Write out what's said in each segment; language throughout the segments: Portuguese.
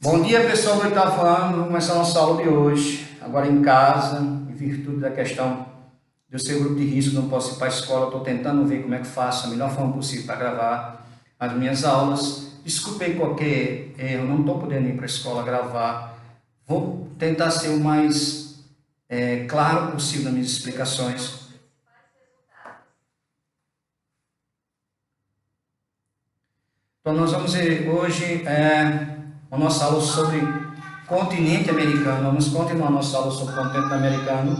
Bom dia, pessoal do oitavo ano. Vamos começar a nossa aula de hoje, agora em casa, em virtude da questão de eu ser grupo de risco, não posso ir para a escola. Estou tentando ver como é que faço a melhor forma possível para gravar as minhas aulas. Desculpem qualquer erro, não estou podendo ir para a escola gravar. Vou tentar ser o mais claro possível nas minhas explicações. Então, nós vamos ver hoje a nossa aula sobre continente americano. Vamos continuar a nossa aula sobre o continente americano.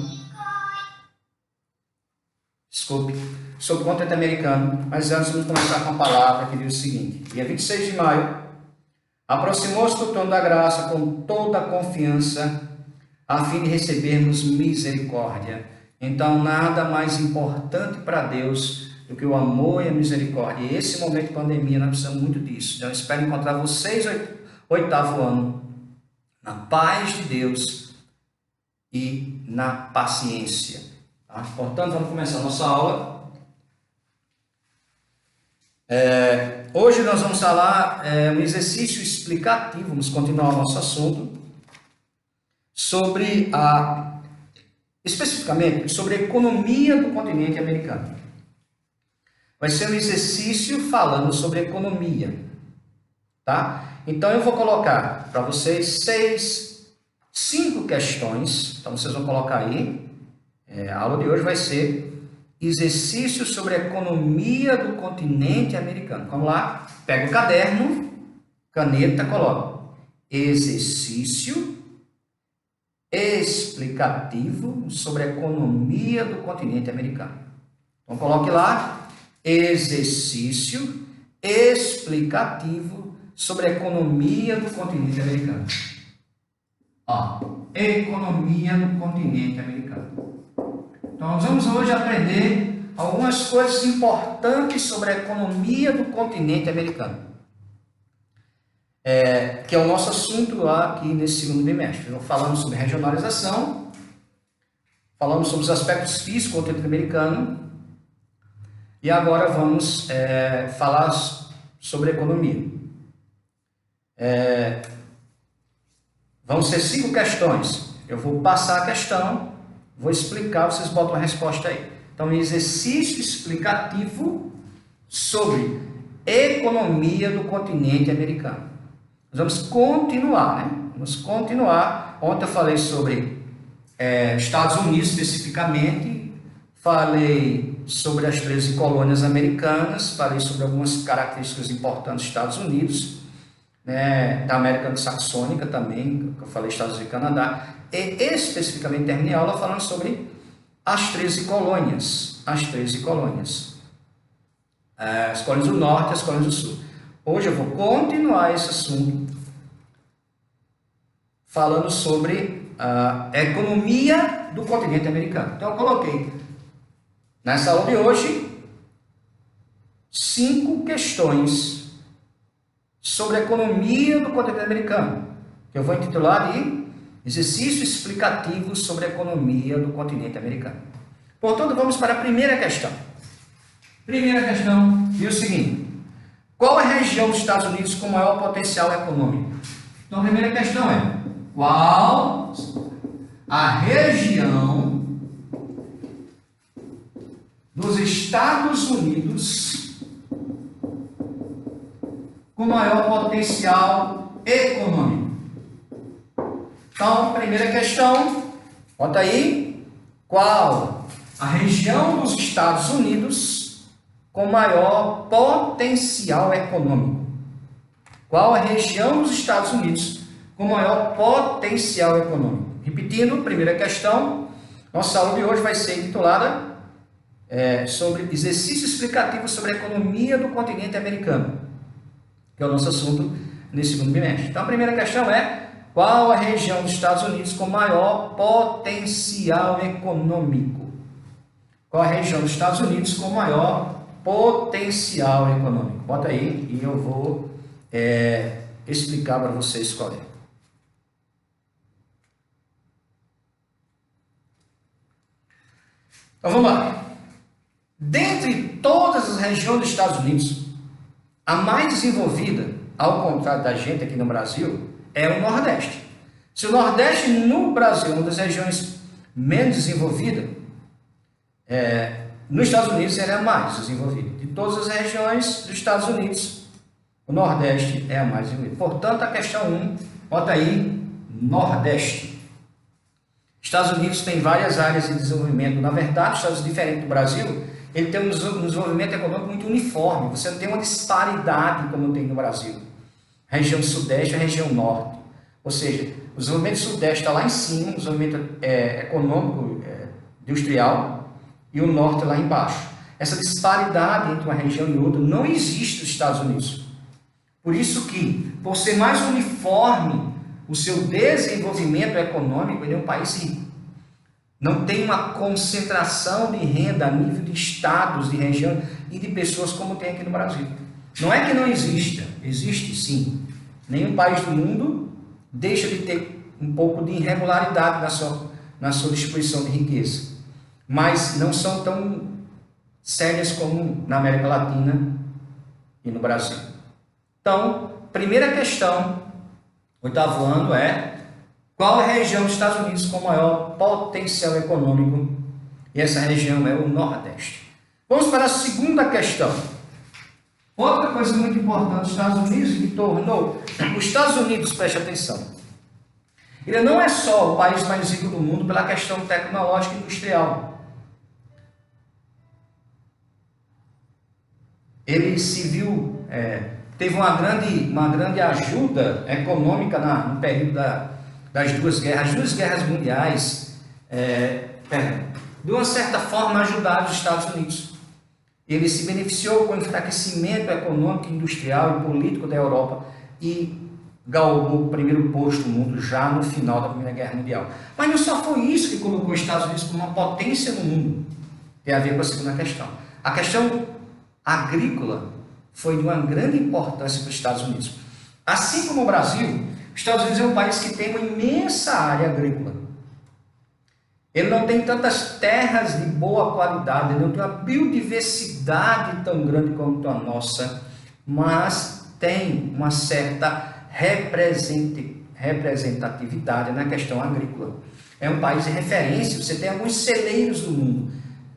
Desculpe, sobre o continente americano. Mas antes, vamos começar com a palavra que diz o seguinte: dia 26 de maio, aproximou-se do trono da graça com toda a confiança, a fim de recebermos misericórdia. Então, nada mais importante para Deus do que o amor e a misericórdia. E esse momento de pandemia, nós precisamos muito disso. Então, eu espero encontrar vocês oitavo ano na paz de Deus e na paciência. Tá? Portanto, vamos começar a nossa aula. Hoje nós vamos falar um exercício explicativo, vamos continuar o nosso assunto, sobre especificamente sobre a economia do continente americano. Vai ser um exercício falando sobre economia, tá? Então eu vou colocar para vocês 5 questões. Então vocês vão colocar aí. A aula de hoje vai ser exercício sobre a economia do continente americano. Vamos lá? Pega o caderno, caneta, coloca exercício explicativo sobre a economia do continente americano. Então coloque lá exercício explicativo sobre a economia do continente americano. Economia do continente americano. Então nós vamos hoje aprender algumas coisas importantes sobre a economia do continente americano. Que é o nosso assunto aqui nesse segundo bimestre. Então, falamos sobre regionalização, falamos sobre os aspectos físicos do continente americano, e agora vamos falar sobre economia. Vão ser 5 questões. Eu vou passar a questão, vou explicar, vocês botam a resposta aí. Então, exercício explicativo sobre economia do continente americano. Nós vamos continuar, né? Vamos continuar. Ontem eu falei sobre Estados Unidos especificamente, falei sobre as 13 colônias americanas, falei sobre algumas características importantes dos Estados Unidos, né, da América Saxônica também, que eu falei Estados Unidos e Canadá, e especificamente terminei a aula falando sobre as 13 colônias, as colônias do norte e as colônias do sul. Hoje eu vou continuar esse assunto falando sobre a economia do continente americano. Então eu coloquei nessa aula de hoje 5 questões sobre a economia do continente americano, que eu vou intitular de exercício explicativo sobre a economia do continente americano. Portanto, vamos para a primeira questão. Primeira questão diz o seguinte: qual é a região dos Estados Unidos com maior potencial econômico? Então, a primeira questão é: qual a região dos Estados Unidos com maior potencial econômico? Então, primeira questão, bota aí: qual a região dos Estados Unidos com maior potencial econômico? Qual a região dos Estados Unidos com maior potencial econômico? Repetindo, primeira questão, nossa aula de hoje vai ser intitulada sobre exercício explicativo sobre a economia do continente americano, que é o nosso assunto nesse segundo bimestre. Então, a primeira questão é: qual a região dos Estados Unidos com maior potencial econômico? Qual a região dos Estados Unidos com maior potencial econômico? Bota aí e eu vou explicar para vocês qual é. Então, vamos lá. Dentre todas as regiões dos Estados Unidos, a mais desenvolvida, ao contrário da gente aqui no Brasil, é o Nordeste. Se o Nordeste no Brasil é uma das regiões menos desenvolvidas, nos Estados Unidos ele é a mais desenvolvida. De todas as regiões dos Estados Unidos, o Nordeste é a mais desenvolvida. Portanto, a questão 1, bota aí, Nordeste. Estados Unidos tem várias áreas de desenvolvimento. Na verdade, os Estados Unidos, diferente do Brasil, ele tem um desenvolvimento econômico muito uniforme. Você não tem uma disparidade como tem no Brasil. A região Sudeste e a região Norte. Ou seja, o desenvolvimento Sudeste está lá em cima, o desenvolvimento econômico, industrial, e o Norte lá embaixo. Essa disparidade entre uma região e outra não existe nos Estados Unidos. Por isso que, por ser mais uniforme o seu desenvolvimento econômico, ele é um país rico. Não tem uma concentração de renda a nível de estados, de região e de pessoas como tem aqui no Brasil. Não é que não exista, existe sim. Nenhum país do mundo deixa de ter um pouco de irregularidade na sua distribuição de riqueza. Mas não são tão sérias como na América Latina e no Brasil. Então, primeira questão, oitavo ano, qual é a região dos Estados Unidos com maior potencial econômico? E essa região é o Nordeste. Vamos para a segunda questão. Outra coisa muito importante dos Estados Unidos que tornou os Estados Unidos, preste atenção, ele não é só o país mais rico do mundo pela questão tecnológica e industrial. Ele se viu, teve uma grande ajuda econômica no período das duas guerras. As duas guerras mundiais, de uma certa forma, ajudaram os Estados Unidos. Ele se beneficiou com o enfraquecimento econômico, industrial e político da Europa e galgou o primeiro posto no mundo já no final da Primeira Guerra Mundial. Mas não só foi isso que colocou os Estados Unidos como uma potência no mundo. Tem a ver com a segunda questão. A questão agrícola foi de uma grande importância para os Estados Unidos. Assim como o Brasil, os Estados Unidos é um país que tem uma imensa área agrícola. Ele não tem tantas terras de boa qualidade, ele não tem uma biodiversidade tão grande quanto a nossa, mas tem uma certa representatividade na questão agrícola. É um país de referência, você tem alguns celeiros do mundo,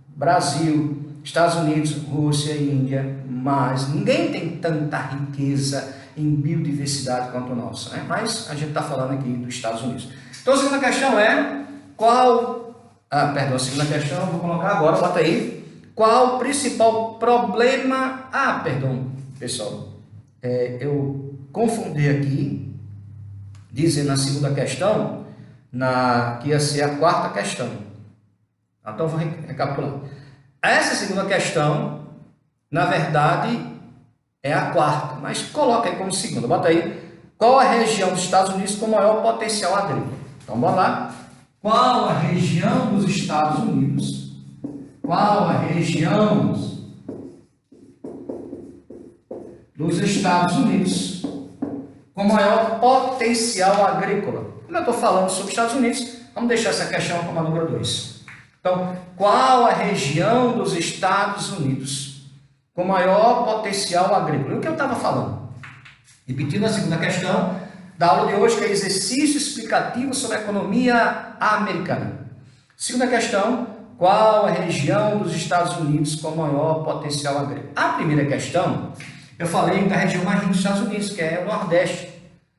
Brasil, Estados Unidos, Rússia e Índia, mas ninguém tem tanta riqueza em biodiversidade quanto a nossa, né? Mas a gente está falando aqui dos Estados Unidos. Então a segunda questão é, a segunda questão, vou colocar agora, bota aí. Qual o principal problema? Pessoal, eu confundi aqui, dizendo a segunda questão, que ia ser a quarta questão. Então vou recapitular. Essa segunda questão, na verdade, é a quarta, mas coloca aí como segunda. Bota aí, qual a região dos Estados Unidos com maior potencial agrícola? Então, vamos lá. Qual a região dos Estados Unidos? Qual a região dos Estados Unidos com maior potencial agrícola? Como eu estou falando sobre os Estados Unidos, vamos deixar essa questão como a número 2. Então, qual a região dos Estados Unidos com maior potencial agrícola? O que eu estava falando? Repetindo a segunda questão da aula de hoje, que é exercício explicativo sobre a economia americana. Segunda questão, qual a região dos Estados Unidos com maior potencial agrícola? A primeira questão, eu falei da região mais rica dos Estados Unidos, que é o Nordeste,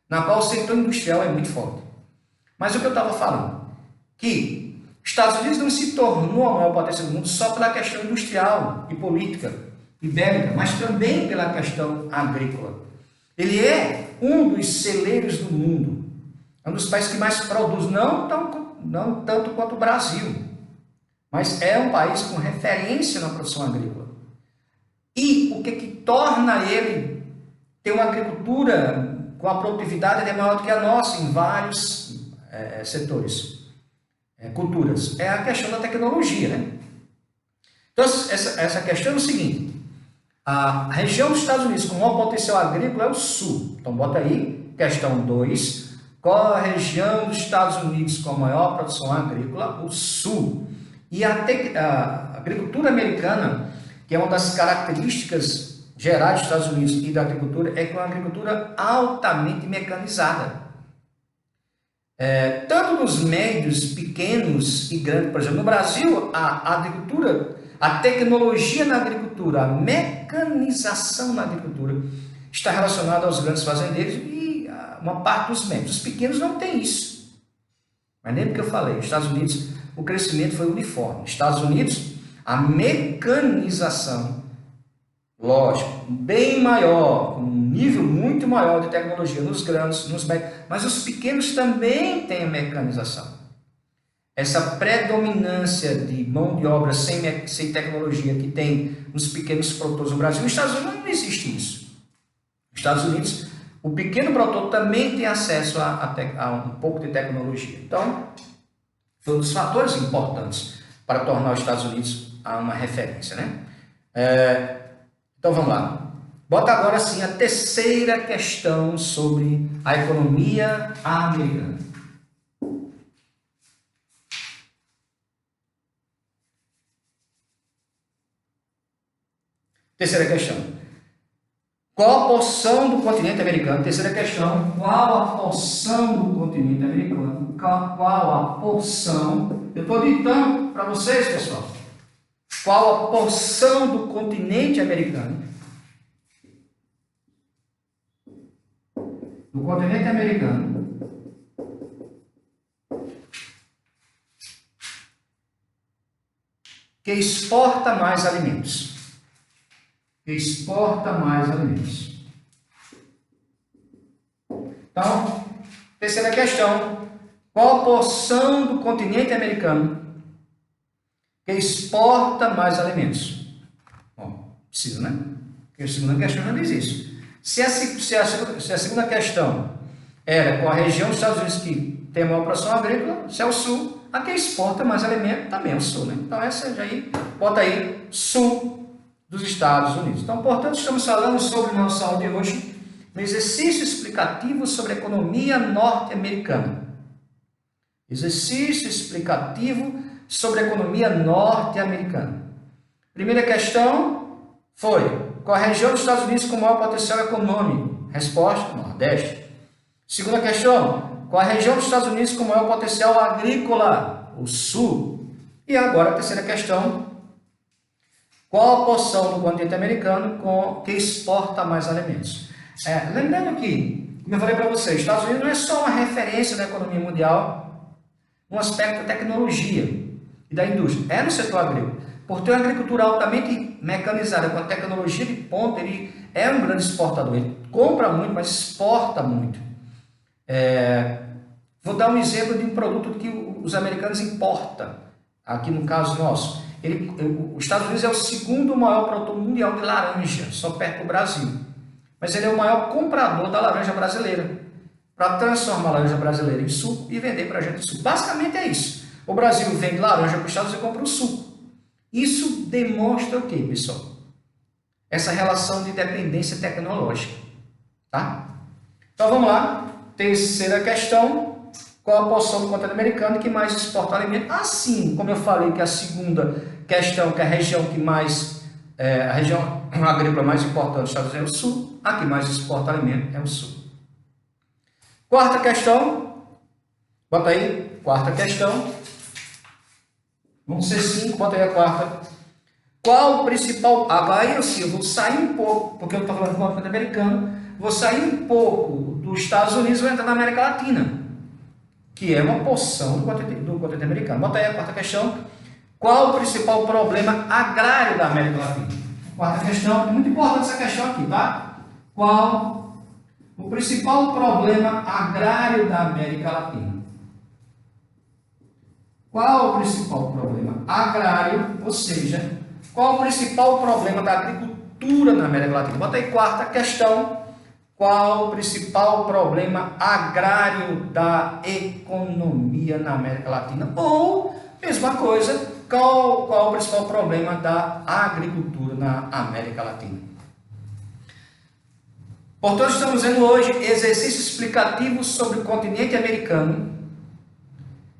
na qual o setor industrial é muito forte. Mas o que eu estava falando? Que Estados Unidos não se tornou a maior potência do mundo só pela questão industrial e política e bélica, mas também pela questão agrícola. Ele é um dos celeiros do mundo, é um dos países que mais produz, não tanto quanto o Brasil, mas é um país com referência na produção agrícola. E o que torna ele ter uma agricultura com a produtividade maior do que a nossa em vários setores, culturas, é a questão da tecnologia, né? Então, essa questão é o seguinte: a região dos Estados Unidos com maior potencial agrícola é o Sul. Então, bota aí, questão 2. Qual a região dos Estados Unidos com maior produção agrícola? O Sul. E a agricultura americana, que é uma das características gerais dos Estados Unidos e da agricultura, é que é uma agricultura altamente mecanizada. tanto dos médios, pequenos e grandes. Por exemplo, no Brasil, a agricultura, a tecnologia na agricultura, a mecanização na agricultura está relacionada aos grandes fazendeiros e a uma parte dos médios. Os pequenos não têm isso. Mas lembra que eu falei, nos Estados Unidos o crescimento foi uniforme. Nos Estados Unidos, a mecanização, lógico, bem maior, um nível muito maior de tecnologia nos grandes, nos médios, mas os pequenos também têm a mecanização. Essa predominância de mão de obra sem tecnologia que tem nos pequenos produtores no Brasil, nos Estados Unidos não existe isso. Nos Estados Unidos, o pequeno produtor também tem acesso a um pouco de tecnologia. Então, foi um dos fatores importantes para tornar os Estados Unidos uma referência, né? Então, vamos lá. Bota agora sim a terceira questão sobre a economia americana. Terceira questão. Qual a porção do continente americano? Terceira questão. Qual a porção do continente americano? Qual a porção? Eu estou ditando para vocês, pessoal. Qual a porção do continente americano? Do continente americano que exporta mais alimentos. Que exporta mais alimentos. Então, terceira questão. Qual a porção do continente americano que exporta mais alimentos? Bom, precisa, né? Porque a segunda questão já diz isso. Se a segunda questão era qual a região dos Estados Unidos que tem a maior produção agrícola, se é o sul, a que exporta mais alimento também é o sul, né? Então, essa já aí, bota aí, sul dos Estados Unidos. Então, portanto, estamos falando sobre nossa aula de hoje, um exercício explicativo sobre a economia norte-americana. Exercício explicativo sobre a economia norte-americana. Primeira questão foi: qual a região dos Estados Unidos com maior potencial econômico? Resposta: Nordeste. Segunda questão: qual a região dos Estados Unidos com maior potencial agrícola? O Sul. E agora a terceira questão: qual a porção do continente americano que exporta mais alimentos? Lembrando que, como eu falei para vocês, os Estados Unidos não é só uma referência da economia mundial no aspecto da tecnologia e da indústria, é no setor agrícola. Por ter uma agricultura altamente mecanizada, com a tecnologia de ponta, ele é um grande exportador. Ele compra muito, mas exporta muito. Vou dar um exemplo de um produto que os americanos importam, aqui no caso nosso. Os Estados Unidos é o segundo maior produtor mundial de laranja, só perto do Brasil. Mas ele é o maior comprador da laranja brasileira, para transformar a laranja brasileira em suco e vender para a gente o suco. Basicamente é isso. O Brasil vende laranja para os Estados Unidos e compra o suco. Isso demonstra o quê, pessoal? Essa relação de dependência tecnológica. Tá? Então vamos lá. Terceira questão. Qual a porção do continente americano que mais exporta alimento? Assim como eu falei que a segunda questão, que é a região que mais, a região agrícola mais importante dos Estados Unidos é o Sul, a que mais exporta alimento é o Sul. Quarta questão, bota aí, quarta questão, vamos ser 5, bota aí a quarta. Qual o principal, agora eu vou sair um pouco, porque eu estou falando do continente americano, vou sair um pouco dos Estados Unidos e vou entrar na América Latina, que é uma porção do continente americano. Bota aí a quarta questão. Qual o principal problema agrário da América Latina? Quarta questão, é muito importante essa questão aqui, tá? Qual o principal problema agrário da América Latina? Qual o principal problema agrário, ou seja, qual o principal problema da agricultura na América Latina? Bota aí quarta questão. Qual o principal problema agrário da economia na América Latina? Ou, mesma coisa, qual o principal problema da agricultura na América Latina? Portanto, estamos vendo hoje exercício explicativo sobre o continente americano.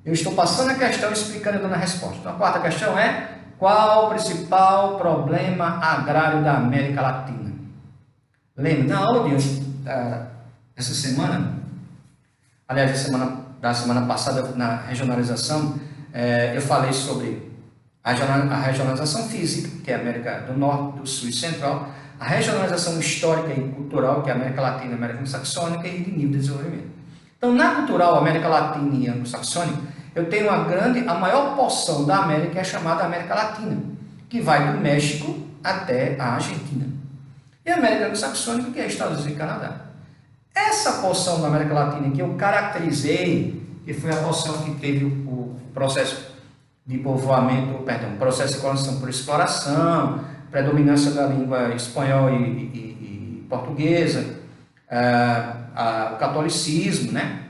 Eu estou passando a questão, explicando e dando a resposta. Então, a quarta questão é: qual o principal problema agrário da América Latina? Lembra, na aula de hoje, essa semana, aliás, a semana da semana passada, na regionalização, eu falei sobre a regionalização física, que é a América do Norte, do Sul e Central, a regionalização histórica e cultural, que é a América Latina e América Anglo-Saxônica, e de nível de desenvolvimento. Então, na cultural, América Latina e Anglo-Saxônica, eu tenho a maior porção da América é chamada América Latina, que vai do México até a Argentina. E a América Anglo-Saxônica, que é Estados Unidos e Canadá. Essa porção da América Latina que eu caracterizei, que foi a porção que teve o processo de povoamento, perdão, processo de colonização por exploração, predominância da língua espanhola e portuguesa, o catolicismo, né?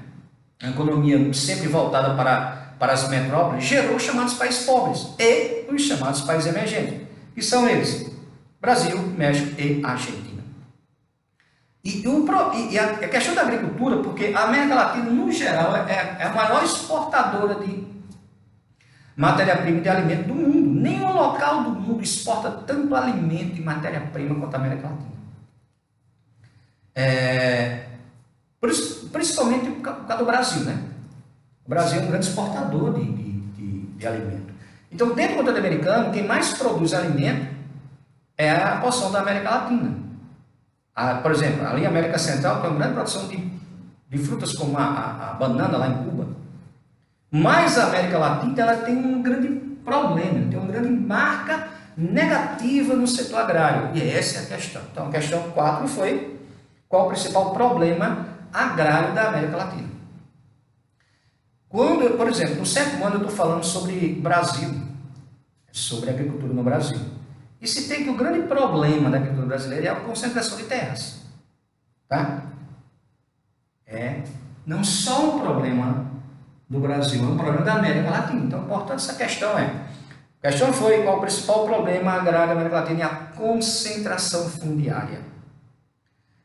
A economia sempre voltada para as metrópoles, gerou os chamados países pobres e os chamados países emergentes, que são eles, Brasil, México e Argentina. E a questão da agricultura, porque a América Latina, no geral, é a maior exportadora de matéria-prima e de alimento do mundo. Nenhum local do mundo exporta tanto alimento e matéria-prima quanto a América Latina. Principalmente por causa do Brasil, né? O Brasil é um grande exportador de alimento. Então, dentro do continente americano, quem mais produz alimento é a porção da América Latina. Por exemplo, ali a América Central tem uma grande produção de frutas como a banana lá em Cuba. Mas a América Latina ela tem um grande problema, tem uma grande marca negativa no setor agrário. E essa é a questão. Então, a questão 4 foi: qual o principal problema agrário da América Latina? Quando, por exemplo, no 7º ano eu estou falando sobre Brasil, sobre agricultura no Brasil. E se tem que o grande problema da agricultura brasileira é a concentração de terras. Tá? É não só um problema do Brasil, é um problema da América Latina. Então, portanto, essa questão a questão foi: qual o principal problema agrário da América Latina? É a concentração fundiária.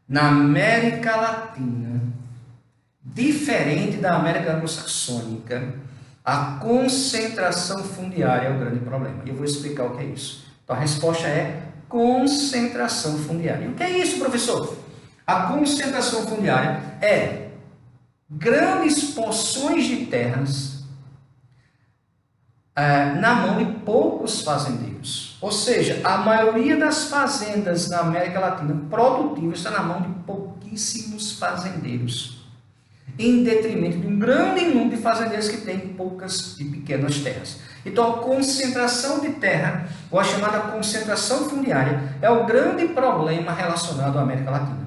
Na América Latina, diferente da América Anglo-Saxônica, a concentração fundiária é o grande problema. E eu vou explicar o que é isso. Então, a resposta é concentração fundiária. E o que é isso, professor? A concentração fundiária é grandes porções de terras na mão de poucos fazendeiros. Ou seja, a maioria das fazendas na América Latina produtivas está na mão de pouquíssimos fazendeiros, em detrimento de um grande número de fazendeiros que têm poucas e pequenas terras. Então, a concentração de terra, ou a chamada concentração fundiária, é o grande problema relacionado à América Latina.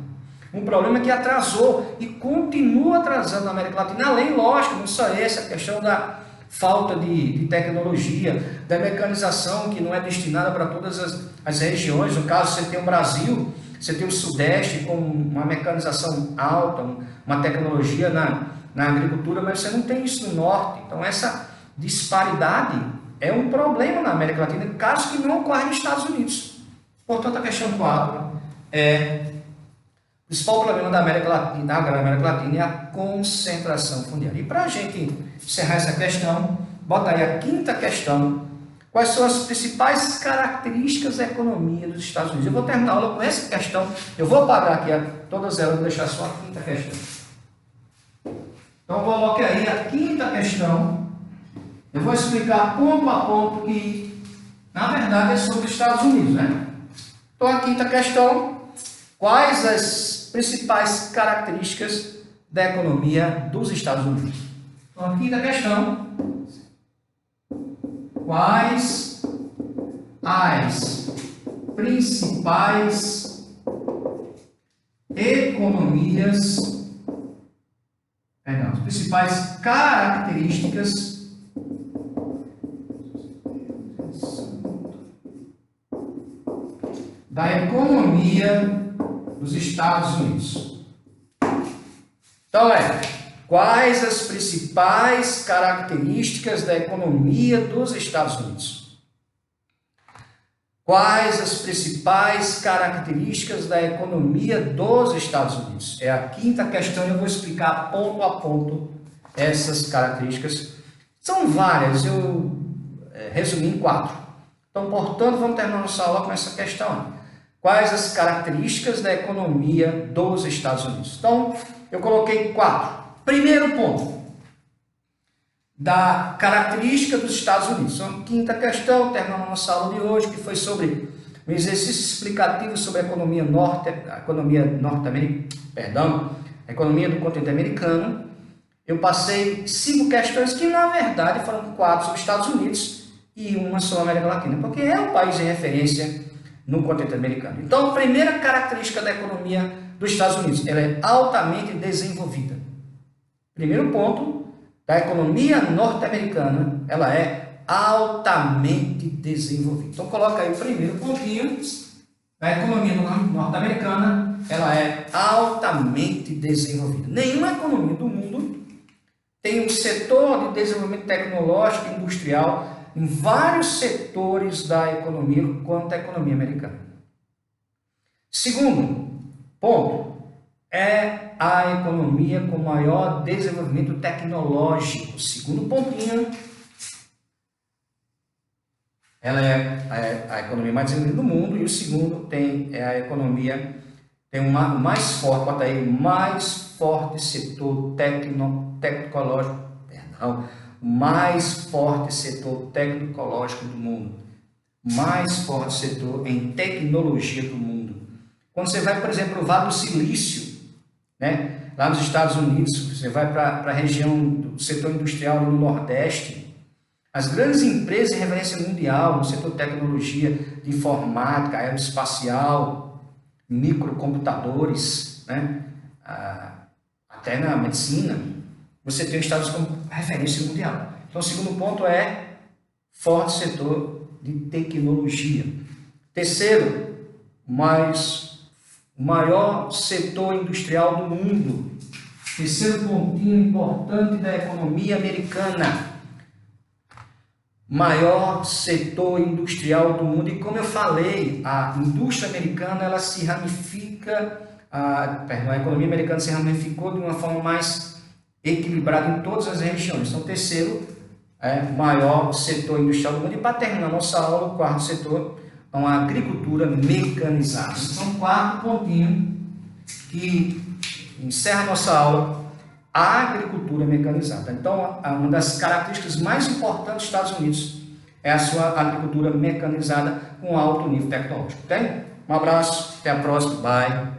Um problema que atrasou e continua atrasando a América Latina, além, lógico, não só essa, a questão da falta de tecnologia, da mecanização que não é destinada para todas as regiões. No caso, você tem o Brasil, você tem o Sudeste com uma mecanização alta, uma tecnologia na agricultura, mas você não tem isso no Norte. Então, essa disparidade é um problema na América Latina, caso que não ocorre nos Estados Unidos. Portanto, a questão 4 o principal problema da América Latina é a concentração fundiária. E para a gente encerrar essa questão, bota aí a 5ª questão: quais são as principais características da economia dos Estados Unidos? Eu vou terminar a aula com essa questão, eu vou apagar aqui todas elas, vou deixar só a 5ª questão. Então, coloque aí a 5ª questão. Eu vou explicar ponto a ponto que, na verdade, é sobre os Estados Unidos, né? Então, a 5ª questão: quais as principais características da economia dos Estados Unidos? Então, a 5ª questão: quais as principais as principais características da economia dos Estados Unidos? Então, quais as principais características da economia dos Estados Unidos? Quais as principais características da economia dos Estados Unidos? É a 5ª questão e eu vou explicar ponto a ponto essas características. São várias, eu resumi em 4. Então, portanto, vamos terminar nossa aula com essa questão. Quais as características da economia dos Estados Unidos? Então, eu coloquei 4. Primeiro ponto: da característica dos Estados Unidos. Então, quinta questão, terminando a nossa aula de hoje, que foi sobre um exercício explicativo sobre a economia a economia do continente americano. Eu passei 5 questões que, na verdade, foram 4 sobre os Estados Unidos e uma sobre a América Latina, porque é um país em referência no continente americano. Então, a primeira característica da economia dos Estados Unidos, ela é altamente desenvolvida. Primeiro ponto, da economia norte-americana, ela é altamente desenvolvida. Então, coloca aí o primeiro pontinho. A economia norte-americana, ela é altamente desenvolvida. Nenhuma economia do mundo tem um setor de desenvolvimento tecnológico e industrial em vários setores da economia quanto a economia americana. Segundo ponto, é a economia com maior desenvolvimento tecnológico. Segundo pontinho, ela é a economia mais desenvolvida do mundo, e o segundo é a economia tem o mais forte, bota aí, mais forte setor tecnológico, o mais forte setor tecnológico do mundo, mais forte setor em tecnologia do mundo. Quando você vai, por exemplo, para o Vale do Silício, né, lá nos Estados Unidos, você vai para a região do setor industrial no Nordeste, as grandes empresas de referência mundial no setor de tecnologia, de informática, aeroespacial, microcomputadores, né, até na medicina, você tem os Estados Unidos como referência mundial. Então, o segundo ponto é forte setor de tecnologia. Terceiro, maior setor industrial do mundo. Terceiro pontinho importante da economia americana. Maior setor industrial do mundo. E como eu falei, a indústria americana, ela se ramifica, a economia americana se ramificou de uma forma mais equilibrada em todas as regiões. Então, terceiro, maior setor industrial do mundo. E para terminar nossa aula, o quarto setor, então, a agricultura mecanizada. São 4 pontinhos que encerra nossa aula, a agricultura mecanizada. Então, uma das características mais importantes dos Estados Unidos é a sua agricultura mecanizada com alto nível tecnológico. Ok? Um abraço, até a próxima, bye!